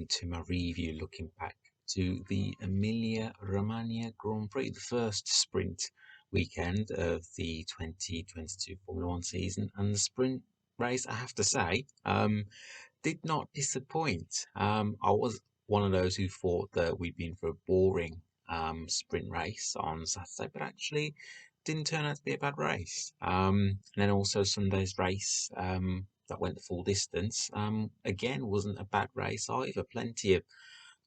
to my review looking back to the Emilia Romagna Grand Prix, the first sprint weekend of the 2022 Formula One season. And the sprint race, I have to say, did not disappoint. I was one of those who thought that we'd been for a boring sprint race on Saturday, but actually didn't turn out to be a bad race. And then also Sunday's race that went the full distance, again, wasn't a bad race either. Plenty of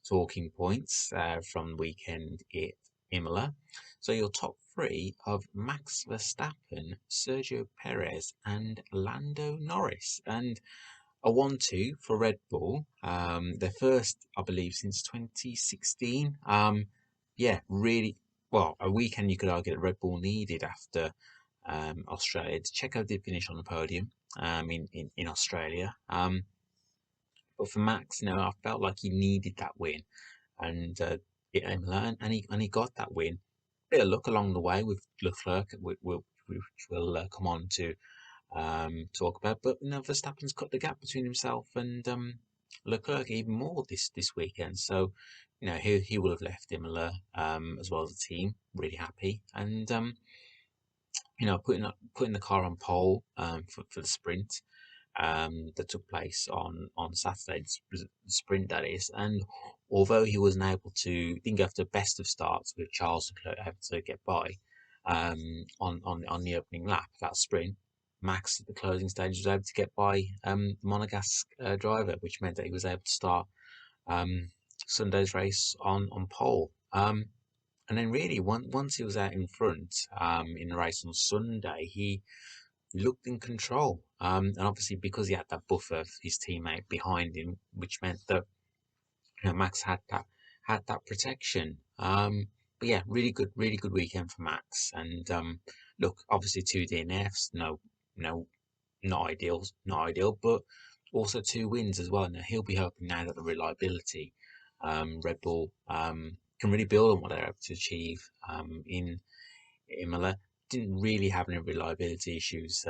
talking points from the weekend at Imola. So your top three of Max Verstappen, Sergio Perez, and Lando Norris. And a 1-2 for Red Bull. Their first, I believe, since 2016. Yeah, really, well, a weekend you could argue that Red Bull needed after Australia. Checo did finish on the podium in Australia. But for Max, I felt like he needed that win, and he got that win. Bit of luck along the way with Leclerc, which we'll come on to talk about. But Verstappen's cut the gap between himself and Leclerc even more this weekend. So he will have left Imola as well as the team really happy, and putting the car on pole for the sprint that took place on Saturday, the sprint that is. And although he wasn't able to, didn't go after the best of starts with Charles Leclerc able to get by on the opening lap of that sprint, Max at the closing stage was able to get by the Monegasque driver, which meant that he was able to start Sunday's race on pole. And then really, once he was out in front in the race on Sunday, he looked in control. And obviously, because he had that buffer of his teammate behind him, which meant that Max had that protection. But yeah, really good weekend for Max. And look, obviously 2 DNFs, not ideal, but also 2 wins as well. Now he'll be hoping now that the reliability, Red Bull, can really build on what they're able to achieve in Imola. Didn't really have any reliability issues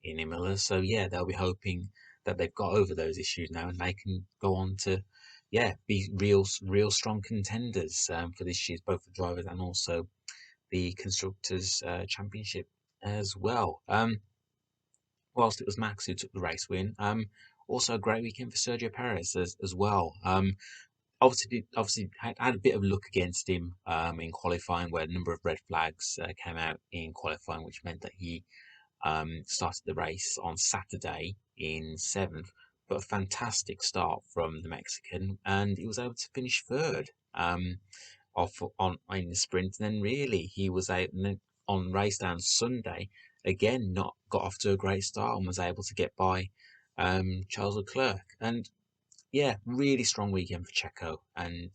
in Imola, so yeah, they'll be hoping that they've got over those issues now and they can go on to be real strong contenders for this year's both the drivers and also the constructors championship as well. Whilst it was Max who took the race win, also a great weekend for Sergio Perez as well. Obviously had a bit of luck against him in qualifying, where a number of red flags came out in qualifying, which meant that he started the race on Saturday in 7th. But a fantastic start from the Mexican, and he was able to finish third in the sprint. And then really he was able, on race down Sunday, again not got off to a great start and was able to get by Charles Leclerc. And yeah, really strong weekend for Checo. And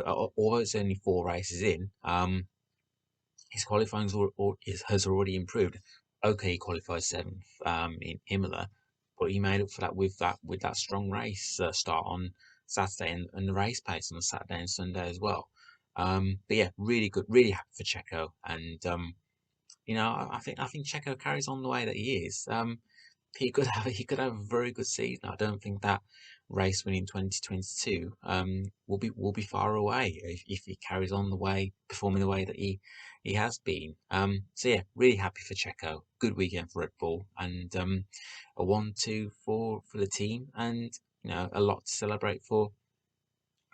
although it's only 4 races in, his qualifying has already improved. Okay, he qualified 7th in Imola, but he made up for that with that strong race start on Saturday and the race pace on Saturday and Sunday as well. But yeah, really good, really happy for Checo. And I think Checo carries on the way that he is. He could have a very good season. I don't think that race win in 2022 will be far away if he carries on performing the way that he has been. So yeah, really happy for Checo. Good weekend for Red Bull, and a 1-2 for the team, and a lot to celebrate for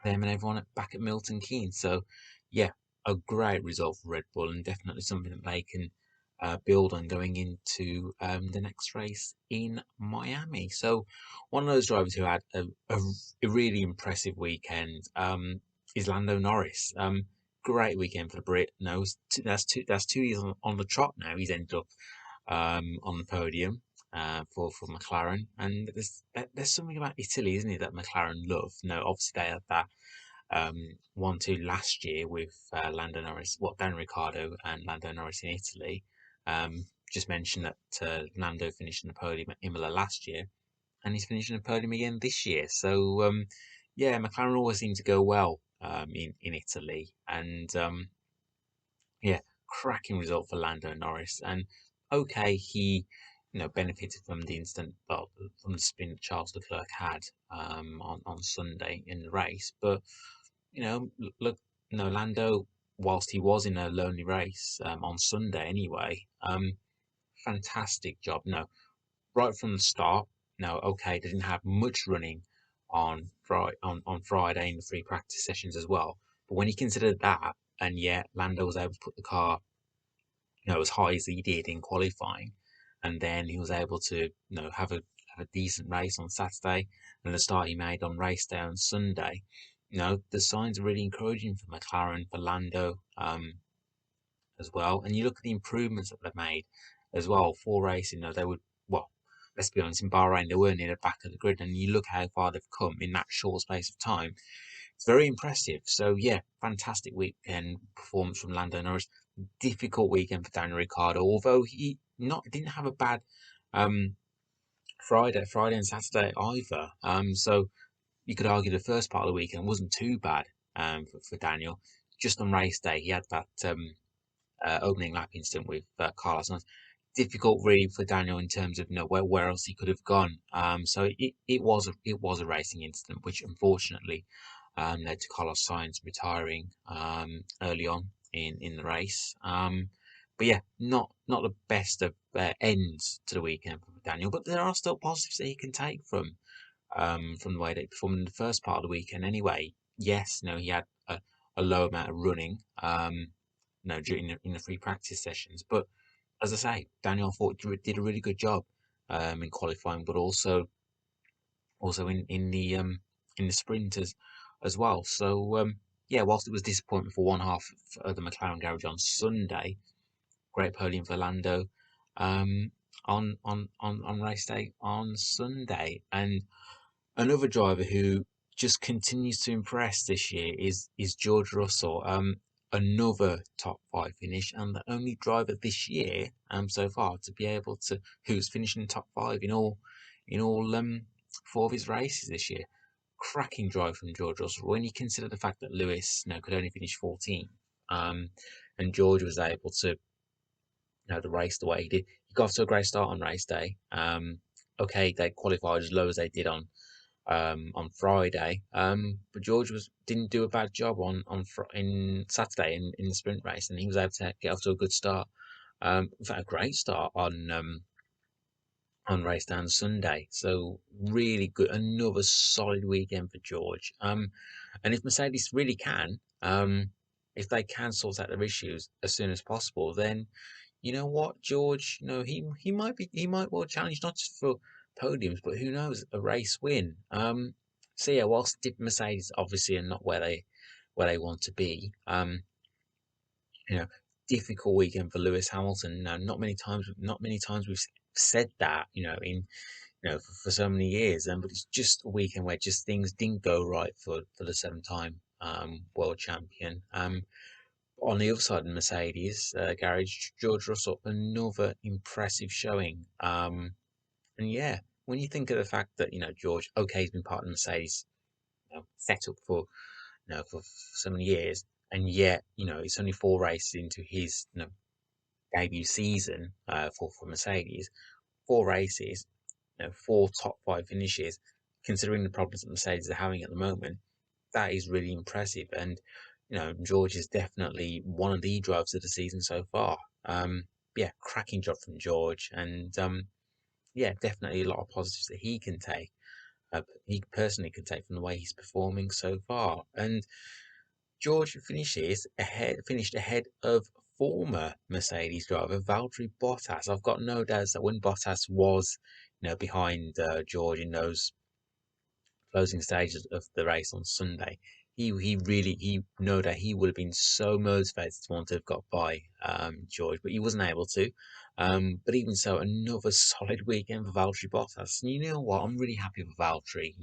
them and everyone back at Milton Keynes. So yeah, a great result for Red Bull, and definitely something that they can build on going into the next race in Miami. So one of those drivers who had a really impressive weekend is Lando Norris. Great weekend for the Brit. No, that's 2 years on the trot now. He's ended up on the podium for McLaren, and there's something about Italy, isn't it, that McLaren love. Obviously they had that 1-2 last year with Lando Norris, Dan Ricciardo and Lando Norris in Italy. Just mentioned that Lando finished in the podium at Imola last year, and he's finishing the podium again this year. So yeah, McLaren always seem to go well in Italy, and yeah, cracking result for Lando Norris. And okay, he benefited from the instant, well, from the spin that Charles Leclerc had on Sunday in the race. But look, Lando, whilst he was in a lonely race on Sunday anyway, fantastic job. No, right from the start. No, okay, they didn't have much running on Friday in the free practice sessions as well. But when you consider that, and yet Lando was able to put the car as high as he did in qualifying, and then he was able to have a decent race on Saturday, and the start he made on race day on Sunday. The signs are really encouraging for McLaren, for Lando, as well. And you look at the improvements that they've made as well for racing. They would, well, let's be honest, in Bahrain they were near the back of the grid, and you look how far they've come in that short space of time. It's very impressive. So yeah, fantastic weekend performance from Lando Norris. Difficult weekend for Daniel Ricciardo, although he not didn't have a bad um Friday and Saturday either. So you could argue the first part of the weekend wasn't too bad for Daniel. Just on race day, he had that opening lap incident with Carlos Sainz. Difficult really for Daniel in terms of where else he could have gone. So it was a racing incident, which unfortunately led to Carlos Sainz retiring early on in the race. But yeah, not the best of ends to the weekend for Daniel, but there are still positives that he can take from the way they performed in the first part of the weekend. Anyway, yes, he had a low amount of running, during in the free practice sessions, but as I say, Daniel I thought did a really good job in qualifying, but also in the sprint as well. So yeah, whilst it was disappointing for one half of the McLaren garage on Sunday, great podium for Lando on race day on Sunday. And another driver who just continues to impress this year is George Russell. Another top five finish, and the only driver this year so far to be able to who's finishing top five in all four of his races this year. Cracking drive from George Russell when you consider the fact that Lewis could only finish 14th, and George was able to the race the way he did. He got off to a great start on race day. Okay, they qualified as low as they did on Friday. But George didn't do a bad job in Saturday in the sprint race, and he was able to get off to a good start. In fact, a great start on race down Sunday. So really good, another solid weekend for George. And if Mercedes really can, if they can sort out their issues as soon as possible, then you know what, George, he might well challenge not just for podiums, but who knows, a race win. So yeah, whilst Mercedes obviously are not where they want to be, you know, difficult weekend for Lewis Hamilton. Now, not many times we've said that, for so many years, but it's just a weekend where just things didn't go right for the seven-time world champion. On the other side of the Mercedes garage, George Russell, another impressive showing. And yeah, when you think of the fact that George, okay, he's been part of the Mercedes setup for so many years, and yet it's only four races into his debut season for Mercedes, four races, four top five finishes. Considering the problems that Mercedes are having at the moment, that is really impressive. And George is definitely one of the drivers of the season so far. Yeah, cracking job from George, and yeah, definitely a lot of positives that he can take. He personally can take from the way he's performing so far. And George finished ahead of former Mercedes driver Valtteri Bottas. I've got no doubts that when Bottas was, behind George in those closing stages of the race on Sunday, he know that he would have been so motivated to want to have got by George, but he wasn't able to. But even so, another solid weekend for Valtteri Bottas. And you know what? I'm really happy for Valtteri.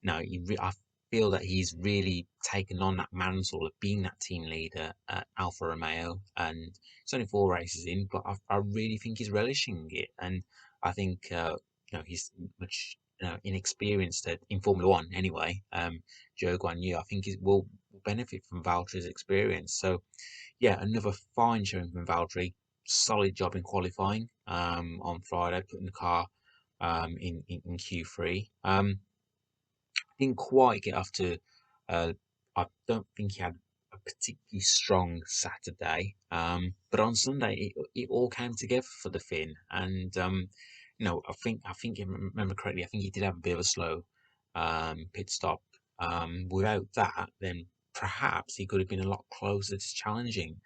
I feel that he's really taken on that mantle of being that team leader at Alfa Romeo, and it's only four races in, but I really think he's relishing it, and I think he's much inexperienced in Formula One anyway. Joe Guan Yu, I think, will benefit from Valtteri's experience. So yeah, another fine showing from Valtteri. solid job in qualifying on Friday, putting the car in Q3. Didn't quite get off to. I don't think he had a particularly strong Saturday. But on Sunday, it all came together for the Finn, and if I remember correctly, I think he did have a bit of a slow pit stop. Without that, then perhaps he could have been a lot closer to challenging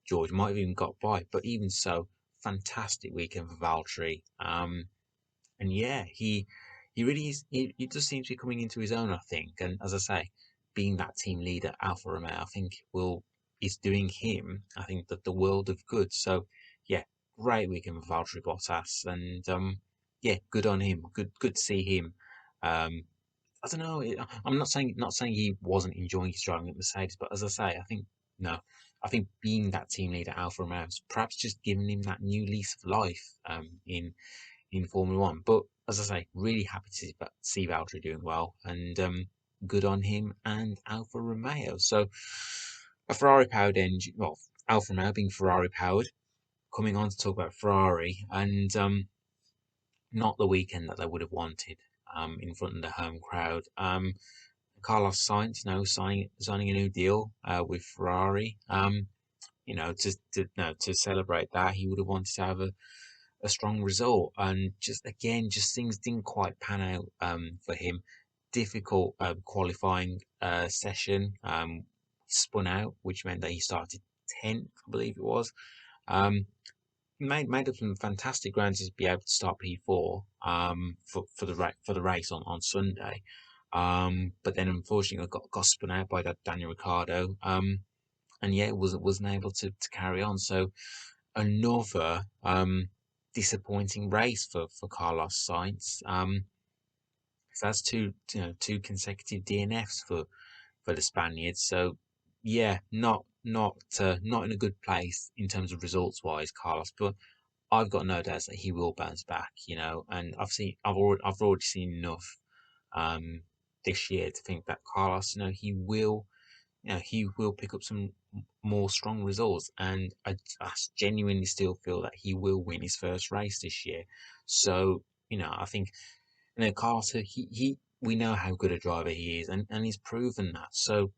George. Might have even got by, but even so, fantastic weekend for Valtteri. And yeah, he really is. He does seem to be coming into his own, I think. And as I say, being that team leader, at Alfa Romeo, I think will is doing him, I think, that the world of good. So yeah, great weekend for Valtteri Bottas, and yeah, good on him. Good to see him. Um, I don't know. I'm not saying he wasn't enjoying his driving at Mercedes, but as I say, I think no. I think being that team leader, at Alfa Romeo, has perhaps just giving him that new lease of life in Formula One. But as I say, really happy to see Valtteri doing well, and good on him and Alfa Romeo. So a Ferrari powered engine, well, Alfa Romeo being Ferrari powered, coming on to talk about Ferrari, and not the weekend that they would have wanted in front of the home crowd. Carlos Sainz, signing a new deal with Ferrari. To celebrate that, he would have wanted to have a strong result, and just things didn't quite pan out for him. Difficult qualifying session, spun out, which meant that he started 10th, I believe it was. Um, made up some fantastic ground to be able to start P4 for the race on Sunday. But then unfortunately got spun out by that Daniel Ricciardo. And yeah, wasn't able to carry on. So another disappointing race for Carlos Sainz. So that's two consecutive DNFs for the Spaniards. So yeah, not in a good place in terms of results wise, Carlos. But I've got no doubts that he will bounce back. And I've already seen enough this year to think that Carlos, he will pick up some more strong results, and I genuinely still feel that he will win his first race this year. So I think Carter, we know how good a driver he is, and he's proven that. So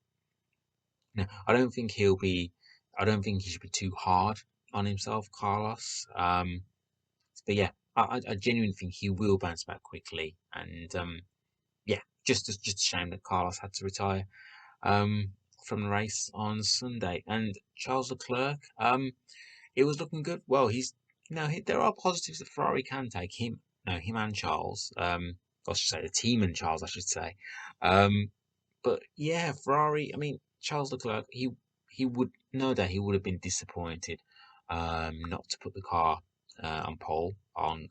I don't think I don't think he should be too hard on himself, Carlos. But yeah, I genuinely think he will bounce back quickly, and yeah, just a shame that Carlos had to retire um, from the race on Sunday. And Charles Leclerc, it was looking good. Well, there are positives that Ferrari can take. Him and Charles. I should say the team and Charles, I should say. Um, but yeah, Ferrari. I mean, Charles Leclerc. He would no doubt he would have been disappointed, not to put the car on pole on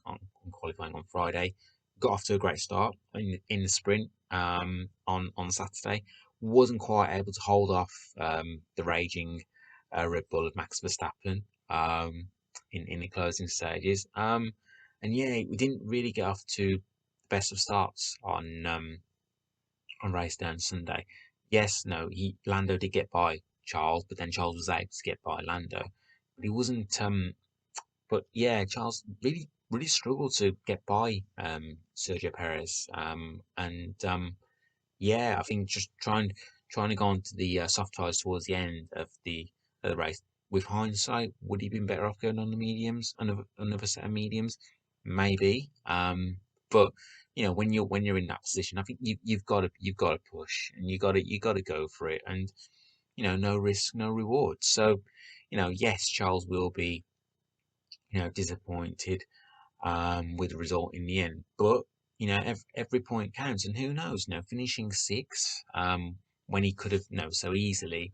qualifying on Friday. Got off to a great start in the sprint on Saturday. Wasn't quite able to hold off the raging Red Bull of Max Verstappen in the closing stages. And yeah, we didn't really get off to the best of starts on race day on Sunday. Yes, no, Lando did get by Charles, but then Charles was able to get by Lando. But he wasn't. But yeah, Charles really struggled to get by Sergio Perez. And yeah, I think just trying to go on to the soft tires towards the end of the race. With hindsight, would he been better off going on the mediums, another set of mediums? Maybe. But when you're in that position, I think you've got to push, and you got to go for it, and no risk, no reward. So yes, Charles will be disappointed with the result in the end. But every point counts, and who knows? Finishing sixth, when he could have, so easily,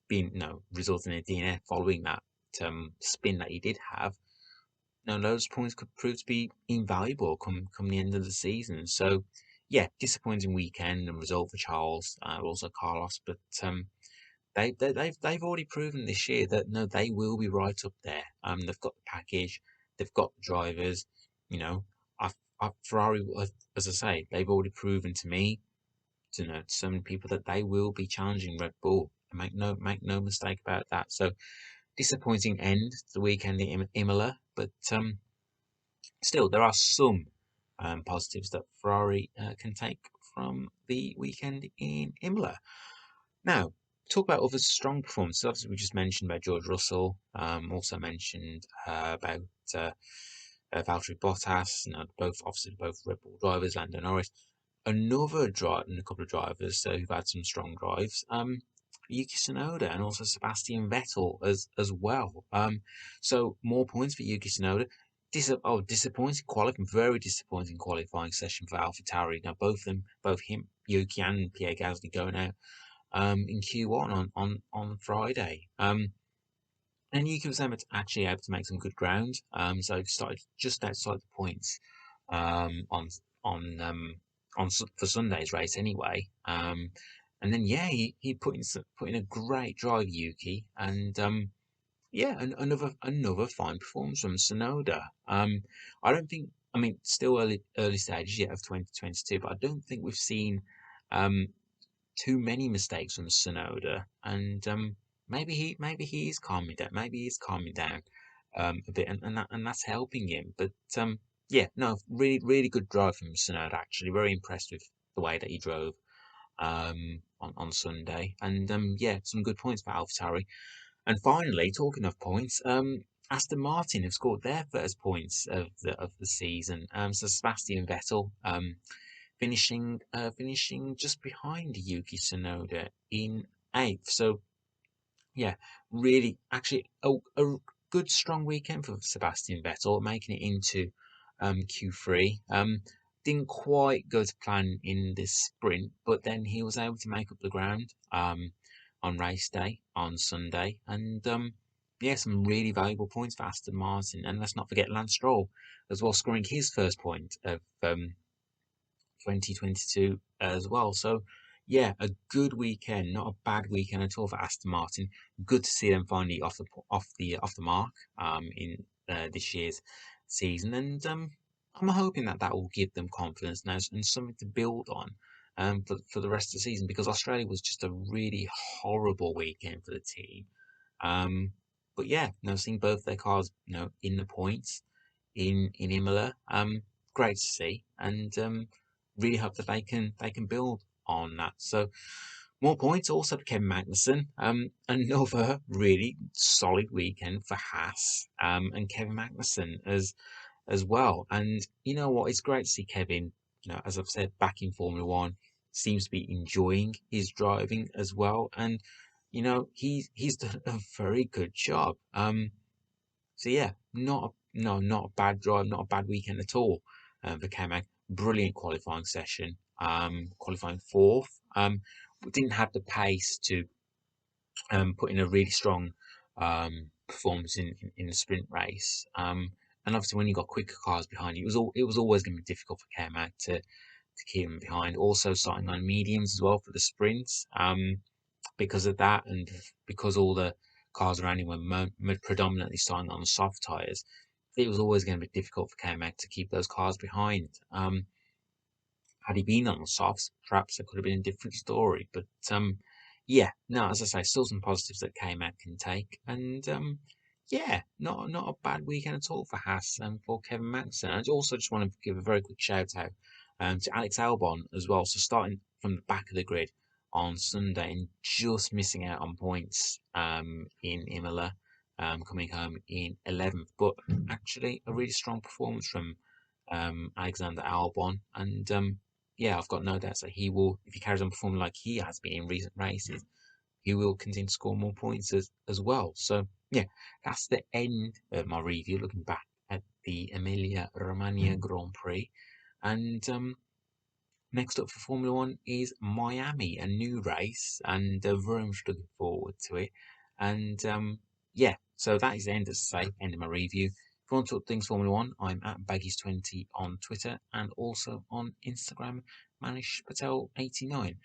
been, resulting in a DNF following that spin that he did have. Those points could prove to be invaluable come the end of the season. So, yeah, disappointing weekend and result for Charles, also Carlos, but they've already proven this year that no, they will be right up there. They've got the package, they've got the drivers. I, Ferrari, as I say, they've already proven to me, to so many people, that they will be challenging Red Bull. Make no mistake about that. So disappointing end to the weekend in Imola, but still, there are some positives that Ferrari can take from the weekend in Imola. Now, talk about other strong performances. Obviously, we just mentioned about George Russell. Also mentioned about uh, Valtteri Bottas. Both obviously both Red Bull drivers, Lando Norris. Another driver and a couple of drivers who've had some strong drives. Yuki Tsunoda and also Sebastian Vettel as well. So more points for Yuki Tsunoda. Disappointing qualifying, very disappointing qualifying session for AlphaTauri. Now both him, Yuki and Pierre Gasly going out in Q1 on Friday. And Yuki was actually able to make some good ground. So he started just outside the points on on um, for Sunday's race anyway. And then yeah, he put in a great drive, Yuki, and yeah, another fine performance from Tsunoda. I don't think. I mean, still early stages yet of 2022, but I don't think we've seen um, too many mistakes from Tsunoda, and maybe he is calming down. Maybe he's calming down a bit, and that's helping him. But yeah, no, really good drive from Tsunoda. Actually, very impressed with the way that he drove on Sunday, and yeah, some good points for AlphaTauri. And finally, talking of points, Aston Martin have scored their first points of the season. So Sebastian Vettel finishing just behind Yuki Tsunoda in eighth. So yeah, really, actually, a good strong weekend for Sebastian Vettel, making it into Q3. Didn't quite go to plan in this sprint, but then he was able to make up the ground on race day on Sunday, and yeah, some really valuable points for Aston Martin. And let's not forget Lance Stroll as well, scoring his first point of 2022 as well. So, yeah, a good weekend, not a bad weekend at all for Aston Martin. Good to see them finally off the mark in this year's season, and I'm hoping that that will give them confidence now and something to build on for the rest of the season, because Australia was just a really horrible weekend for the team. Um, but yeah, seeing both their cars, in the points in Imola. Great to see, and really hope that they can build on that. So more points also for Kevin Magnussen. Another really solid weekend for Haas. And Kevin Magnussen as well. And you know what? It's great to see Kevin. As I've said, back in Formula One, seems to be enjoying his driving as well, and he's done a very good job. So yeah, not a bad drive, not a bad weekend at all for K-Mag. Brilliant qualifying session. Qualifying fourth. We didn't have the pace to put in a really strong performance in the sprint race. And obviously when you got quicker cars behind you, it was always going to be difficult for K-Mag to keep them behind. Also starting on mediums as well for the sprints. Because of that, and because all the cars around him were predominantly starting on soft tyres, it was always going to be difficult for K-Mag to keep those cars behind. Had he been on the softs, perhaps it could have been a different story. But yeah, no, as I say, still some positives that K-Mag can take, and yeah, not a bad weekend at all for Haas and for Kevin Magnussen. I also just want to give a very quick shout out to Alex Albon as well. So starting from the back of the grid on Sunday and just missing out on points in Imola, coming home in 11th. But actually, a really strong performance from Alexander Albon, and yeah, I've got no doubt that he will, if he carries on performing like he has been in recent races, he will continue to score more points as well. So yeah, that's the end of my review, looking back at the Emilia Romagna Grand Prix. And next up for Formula One is Miami, a new race, and very much looking forward to it. And yeah, so that is the end, as I say, end of my review. If you want to talk things Formula One, I'm at Baggies20 on Twitter and also on Instagram, Manish Patel89.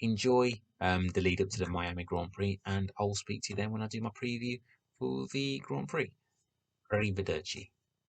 Enjoy the lead up to the Miami Grand Prix, and I'll speak to you then when I do my preview for the Grand Prix. Arrivederci.